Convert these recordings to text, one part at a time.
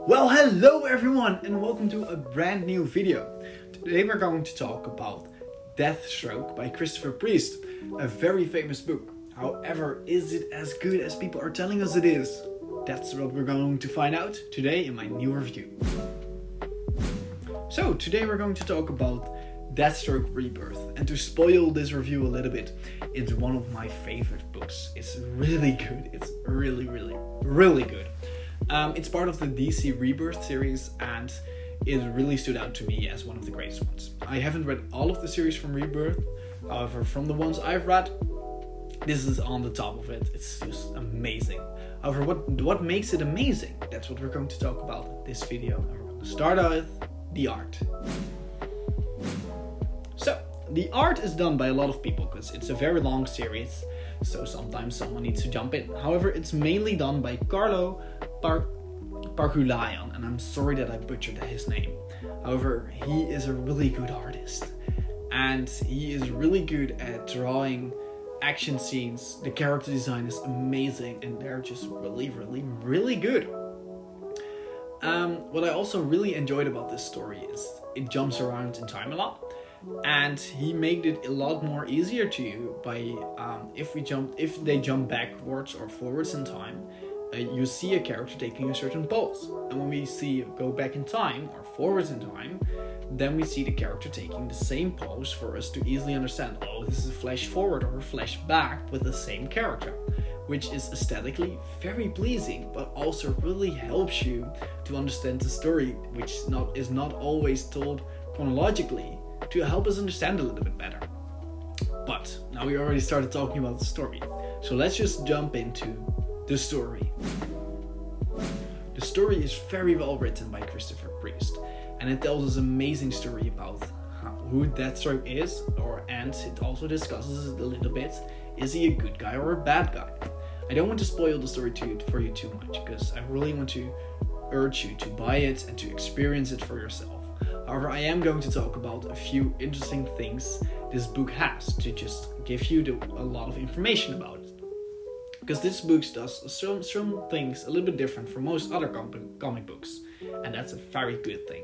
Well, hello everyone and welcome to a brand new video. Today we're going to talk about Deathstroke by Christopher Priest, a very famous book. However, is it as good as people are telling us it is? That's what we're going to find out today in my new review. So, today we're going to talk about Deathstroke Rebirth, and to spoil this review a little bit, it's one of my favorite books. It's really good. It's really good. It's part of the DC Rebirth series, and it really stood out to me as one of the greatest ones. I haven't read all of the series from Rebirth, however, from the ones I've read, this is on the top of it. It's just amazing. However, what makes it amazing? That's what we're going to talk about in this video, and we're going to start out with the art. So, the art is done by a lot of people because it's a very long series, so sometimes someone needs to jump in. However, it's mainly done by Carlo Parculayan, and I'm sorry that I butchered his name. However, he is a really good artist, and he is really good at drawing action scenes. The character design is amazing, and they're just really good. What I also really enjoyed about this story is it jumps around in time a lot, and he made it a lot more easier to you by if they jump backwards or forwards in time. You see a character taking a certain pose, and when we go back in time or forwards in time, then we see the character taking the same pose for us to easily understand, oh, this is a flash forward or a flash back with the same character, which is aesthetically very pleasing, but also really helps you to understand the story, which is not always told chronologically, to help us understand a little bit better. But now we already started talking about the story, so let's just jump into the story. The story is very well written by Christopher Priest, and it tells us an amazing story about who Deathstroke is, and it also discusses it a little bit. Is he a good guy or a bad guy? I don't want to spoil the story for you too much, because I really want to urge you to buy it and to experience it for yourself. However, I am going to talk about a few interesting things this book has to just give you a lot of information about it. Because this book does some things a little bit different from most other comic books, and that's a very good thing.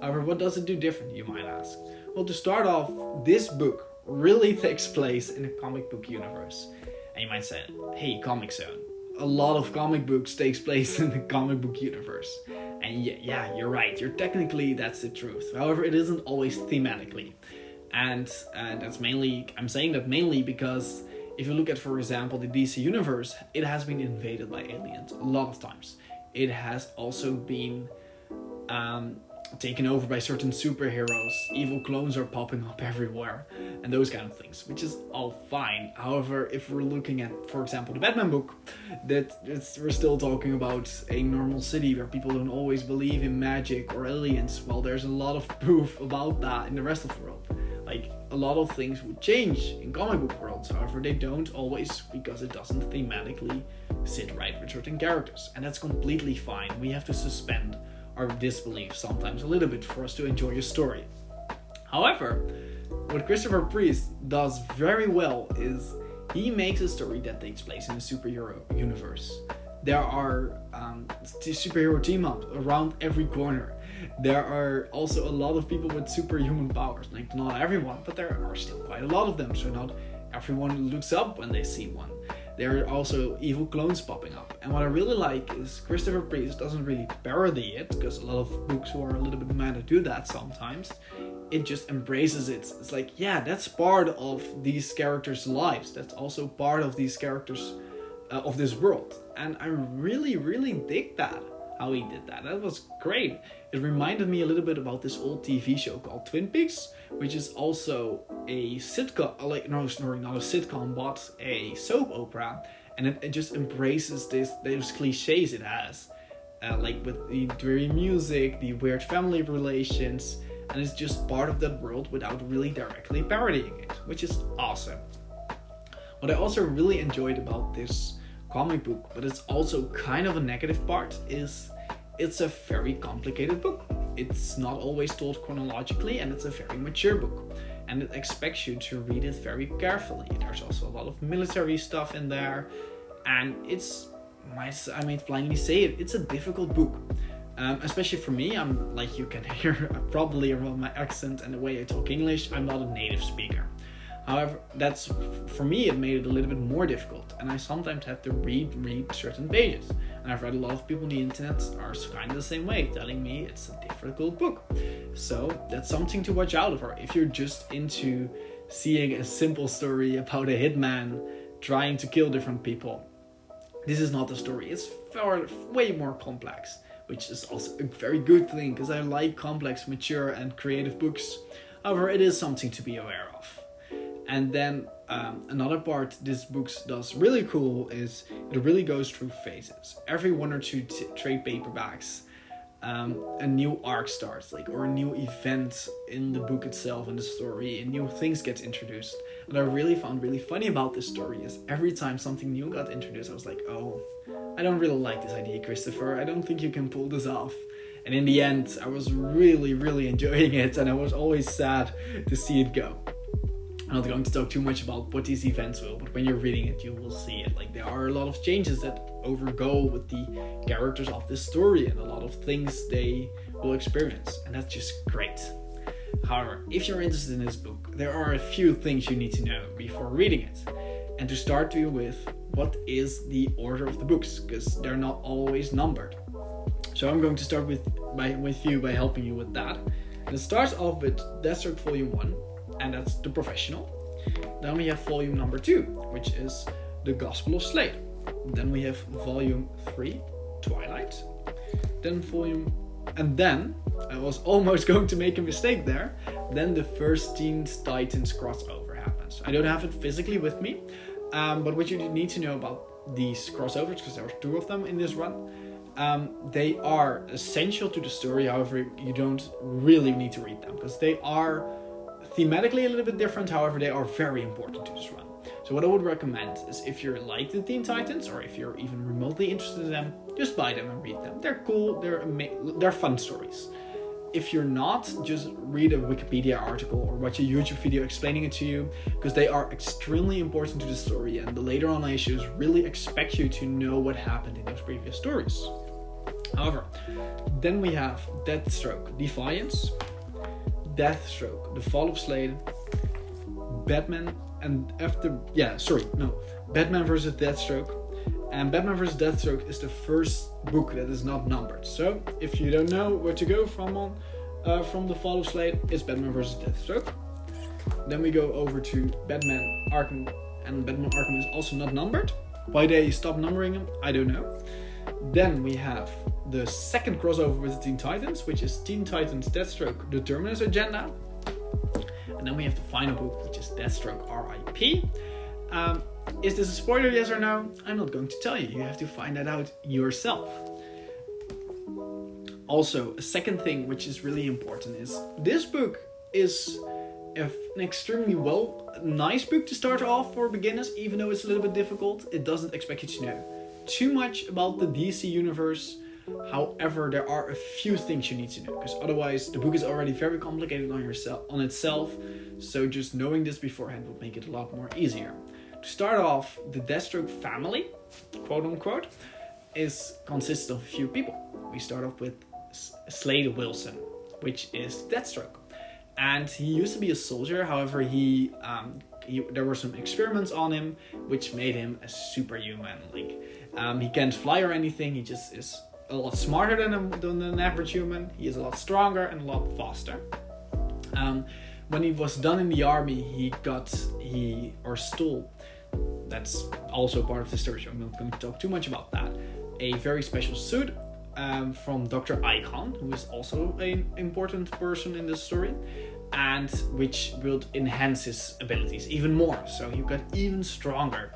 However, what does it do different, you might ask? Well, to start off, this book really takes place in a comic book universe. And you might say, hey, Comic Zone, a lot of comic books takes place in the comic book universe. And yeah, you're right, that's the truth. However, it isn't always thematically. And I'm saying that mainly because if you look at, for example, the DC universe, it has been invaded by aliens a lot of times. It has also been taken over by certain superheroes. Evil clones are popping up everywhere, and those kind of things, which is all fine. However, if we're looking at, for example, the Batman book, we're still talking about a normal city where people don't always believe in magic or aliens. Well, there's a lot of proof about that in the rest of the world. Like, a lot of things would change in comic book worlds, however, they don't always, because it doesn't thematically sit right with certain characters. And that's completely fine. We have to suspend our disbelief sometimes a little bit for us to enjoy a story. However, what Christopher Priest does very well is he makes a story that takes place in a superhero universe. There are superhero team ups around every corner. There are also a lot of people with superhuman powers. Like, not everyone, but there are still quite a lot of them. So not everyone looks up when they see one. There are also evil clones popping up. And what I really like is Christopher Priest doesn't really parody it, because a lot of books who are a little bit mad do that sometimes. It just embraces it. It's like, yeah, that's part of these characters' lives. That's also part of these characters of this world. And I really dig that, how he did that. That was great. It reminded me a little bit about this old TV show called Twin Peaks, which is also a sitcom, not a sitcom, but a soap opera. And it just embraces those cliches it has, like with the dreary music, the weird family relations, and it's just part of that world without really directly parodying it, which is awesome. What I also really enjoyed about this comic book, but it's also kind of a negative part, is it's a very complicated book. It's not always told chronologically, and it's a very mature book, and it expects you to read it very carefully. There's also a lot of military stuff in there, and I might blindly say it, it's a difficult book. Especially for me, I'm like you can hear probably around my accent and the way I talk English, I'm not a native speaker. However, that's for me it made it a little bit more difficult, and I sometimes have to read certain pages. And I've read a lot of people on the internet are kind of the same way, telling me it's a difficult book. So that's something to watch out for if you're just into seeing a simple story about a hitman trying to kill different people. This is not the story. It's way more complex, which is also a very good thing because I like complex, mature, and creative books. However, it is something to be aware of. And then another part this book does really cool is it really goes through phases. Every 1 or 2 trade paperbacks, a new arc starts, or a new event in the book itself, in the story, and new things get introduced. And I really found really funny about this story is every time something new got introduced, I was like, oh, I don't really like this idea, Christopher. I don't think you can pull this off. And in the end, I was really, really enjoying it, and I was always sad to see it go. I'm not going to talk too much about what these events will, but when you're reading it, you will see it. There are a lot of changes that overgo with the characters of this story and a lot of things they will experience, and that's just great. However, if you're interested in this book, there are a few things you need to know before reading it. And to start with, what is the order of the books? Because they're not always numbered. So I'm going to start with you by helping you with that. And it starts off with Deathstroke Volume 1. And that's The Professional. Then we have volume number 2, which is The Gospel of Slade. Then we have volume 3, Twilight. Then I was almost going to make a mistake there. Then the first Teen Titans crossover happens. I don't have it physically with me, but what you need to know about these crossovers, because there are 2 of them in this run, they are essential to the story. However, you don't really need to read them because they are thematically a little bit different. However, they are very important to this run. So what I would recommend is if you're like the Teen Titans, or if you're even remotely interested in them, just buy them and read them. They're cool, they're fun stories. If you're not, just read a Wikipedia article or watch a YouTube video explaining it to you, because they are extremely important to the story, and the later on issues really expect you to know what happened in those previous stories. However, then we have Deathstroke Defiance, Deathstroke, The Fall of Slade, Batman vs. Deathstroke. And Batman vs. Deathstroke is the first book that is not numbered. So if you don't know where to go from The Fall of Slade, it's Batman vs. Deathstroke. Then we go over to Batman Arkham, and Batman Arkham is also not numbered. Why they stopped numbering them, I don't know. Then we have the second crossover with the Teen Titans, which is Teen Titans Deathstroke The Terminus Agenda. And then we have the final book, which is Deathstroke R.I.P. Is this a spoiler, yes or no? I'm not going to tell you. You have to find that out yourself. Also, a second thing which is really important is this book is an extremely nice book to start off for beginners, even though it's a little bit difficult. It doesn't expect you to know too much about the DC universe. However, there are a few things you need to know, because otherwise the book is already very complicated on itself. So just knowing this beforehand will make it a lot more easier. To start off, the Deathstroke family, quote unquote, consists of a few people. We start off with Slade Wilson, which is Deathstroke, and he used to be a soldier. However, there were some experiments on him which made him a superhuman. He can't fly or anything. He just is a lot smarter than an average human. He is a lot stronger and a lot faster. When he was done in the army, he stole. That's also part of the story, so I'm not going to talk too much about that. A very special suit from Dr. Icon, who is also an important person in this story, and which will enhance his abilities even more. So he got even stronger,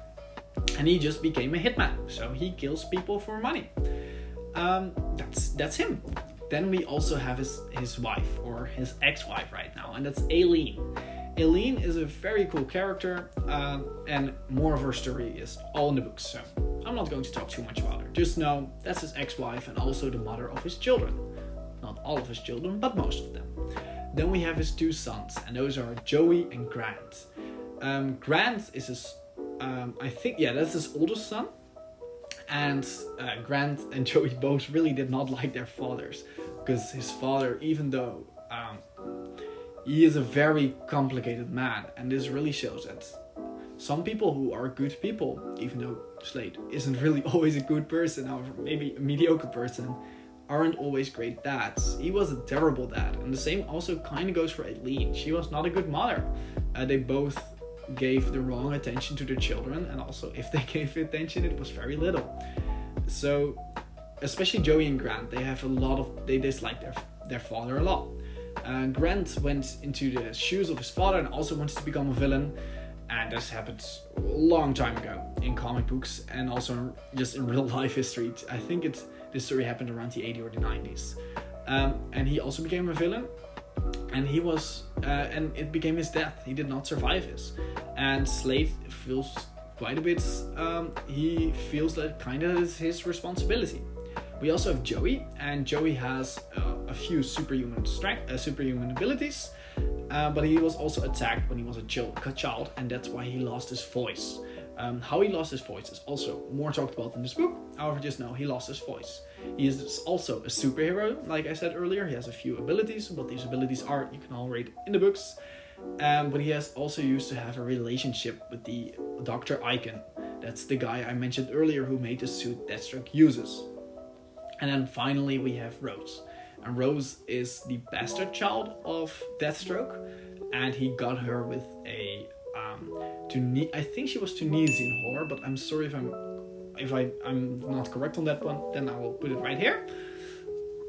and he just became a hitman. So he kills people for money. That's him. Then we also have his wife, or his ex-wife right now, and that's Aileen. Aileen is a very cool character, and more of her story is all in the books, so I'm not going to talk too much about her. Just know that's his ex-wife and also the mother of his children. Not all of his children, but most of them. Then we have his 2 sons, and those are Joey and Grant. Grant is that's his oldest son, And Grant and Joey both really did not like their fathers, because his father, even though he is a very complicated man, and this really shows that some people who are good people, even though Slade isn't really always a good person, however maybe a mediocre person, aren't always great dads. He was a terrible dad, and the same also kind of goes for Aileen. She was not a good mother. They both gave the wrong attention to their children, and also if they gave attention, it was very little. So especially Joey and Grant, they dislike their father a lot. Grant went into the shoes of his father and also wanted to become a villain, and this happened a long time ago in comic books and also just in real life history. I think this story happened around the 80s or the 90s. And he also became a villain, and he was and it became his death. He did not survive this, and Slade feels quite a bit. He feels that kind of is his responsibility. We also have Joey, and Joey has a few superhuman abilities, but he was also attacked when he was a child, and that's why he lost his voice. How he lost his voice is also more talked about in this book. However, just know he lost his voice. He is also a superhero, like I said earlier. He has a few abilities. What these abilities are, you can all read in the books. But he has also used to have a relationship with the Dr. Icon. That's the guy I mentioned earlier who made the suit Deathstroke uses. And then finally we have Rose. And Rose is the bastard child of Deathstroke, and he got her with a I think she was Tunisian whore, but I'm sorry if I'm not correct on that one, then I will put it right here.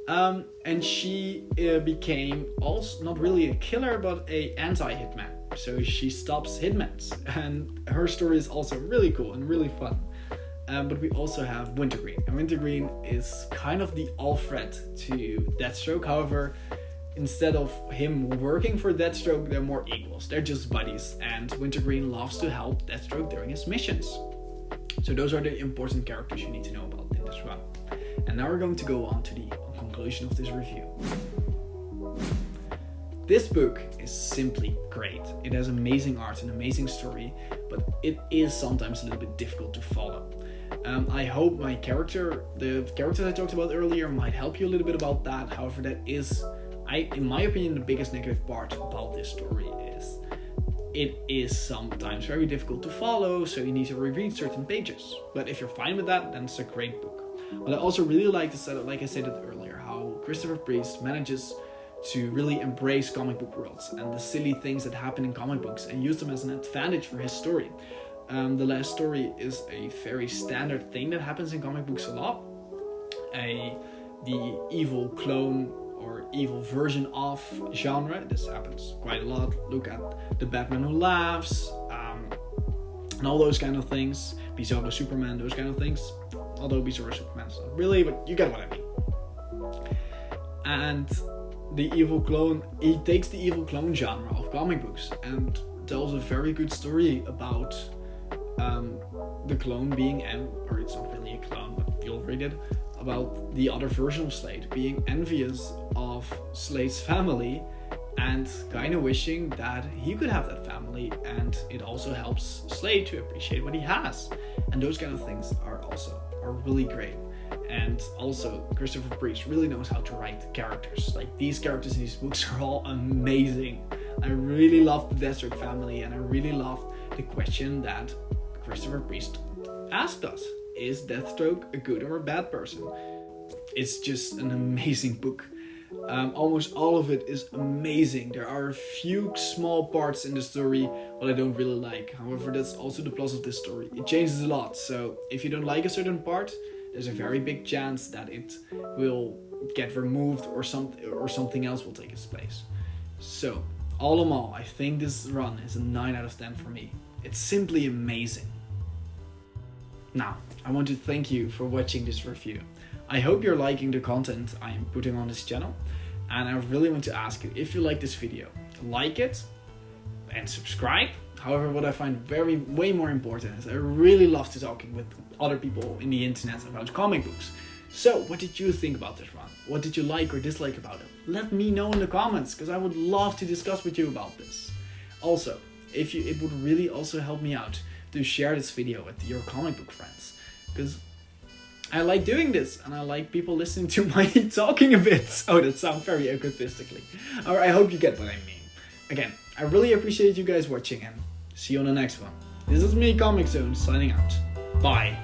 And she became also not really a killer, but a anti-hitman. So she stops hitmans, and her story is also really cool and really fun. But we also have Wintergreen, and Wintergreen is kind of the Alfred to Deathstroke. However, instead of him working for Deathstroke, they're more equals. They're just buddies, and Wintergreen loves to help Deathstroke during his missions. So those are the important characters you need to know about in this run. And now we're going to go on to the conclusion of this review. This book is simply great. It has amazing art and amazing story, but it is sometimes a little bit difficult to follow. I hope the characters I talked about earlier might help you a little bit about that. However, that is, in my opinion, the biggest negative part about this story is it is sometimes very difficult to follow, so you need to reread certain pages. But if you're fine with that, then it's a great book. But I also really like I said earlier, how Christopher Priest manages to really embrace comic book worlds and the silly things that happen in comic books and use them as an advantage for his story. The last story is a very standard thing that happens in comic books a lot. The evil clone or evil version of genre. This happens quite a lot. Look at the Batman Who Laughs, and all those kind of things. Bizarro Superman, those kind of things. Although Bizarro Superman's not really, but you get what I mean. And the evil clone, he takes the evil clone genre of comic books and tells a very good story about the clone being, or it's not really a clone, but you'll read it, about the other version of Slade being envious of Slade's family and kind of wishing that he could have that family, and it also helps Slade to appreciate what he has. And those kind of things are really great. And also, Christopher Priest really knows how to write characters. Like, these characters in these books are all amazing. I really love the Deathstroke family, and I really love the question that Christopher Priest asked us. Is Deathstroke a good or a bad person? It's just an amazing book. Almost all of it is amazing. There are a few small parts in the story what I don't really like. However, that's also the plus of this story. It changes a lot, so if you don't like a certain part, there's a very big chance that it will get removed or something else will take its place. So, all in all, I think this run is a 9 out of 10 for me. It's simply amazing. Now, I want to thank you for watching this review. I hope you're liking the content I am putting on this channel, and I really want to ask you, if you like this video, like it and subscribe. However, what I find way more important is I really love to talking with other people in the internet about comic books. So, what did you think about this run? What did you like or dislike about it? Let me know in the comments, because I would love to discuss with you about this. Also, it would really also help me out to share this video with your comic book friends, because I like doing this, and I like people listening to my talking a bit. Oh, that sounds very egotistically. Alright, I hope you get what I mean. Again, I really appreciate you guys watching, and see you on the next one. This is me, Comic Zone, signing out. Bye.